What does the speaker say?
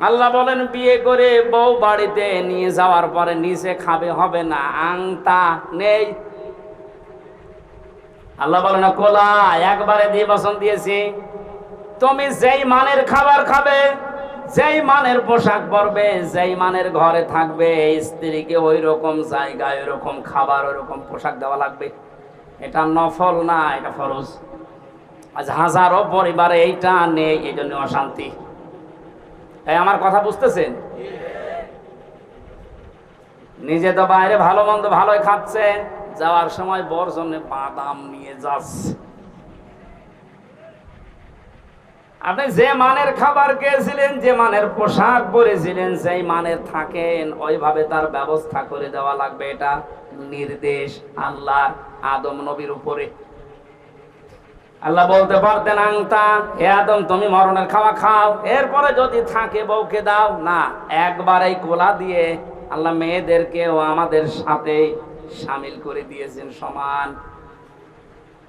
আল্লাহ বলেন বিয়ে করে বউ বাড়িতে নিয়ে যাওয়ার পরে নিচে খাবে হবে না, আংতা নেই। আল্লাহ বলেন কোলা একবারে দিয়ে বসন দিয়েছি, তুমি যেই মানের খাবার খাবে, যেই মানের পোশাক পরবে, যেই মানের ঘরে থাকবে, স্ত্রীকে ওই রকম জায়গায় ওই রকম খাবার ওই রকম পোশাক দেওয়া লাগবে। এটা নফল না, এটা ফরজ। আজ হাজারো পরিবারে এইটা নেই, এই জন্য অশান্তি। এই আমার কথা বুঝতেছেন? নিজে তো বাইরে ভালো মন্দ ভালোই খাচ্ছে, যাওয়ার সময় বর জন্য বাদাম নিয়ে যাচ্ছে। আপনি যে মানের খাবার খেয়েছিলেন, যে মানের পোশাক পরেছিলেন, সেই মানের থাকেন, ওইভাবে তার ব্যবস্থা করে দেওয়া লাগবে। এটা নির্দেশ আল্লাহর আদম নবীর উপরে। আল্লাহ বলতে পারতেন আংতা, হে আদম তুমি মরণের খাওয়া খাও, এরপরে যদি থাকে বউকে দাও না। একবারেই কোলা দিয়ে আল্লাহ মেয়েদেরকেও আমাদের সাথে শামিল করে দিয়েছেন সমান।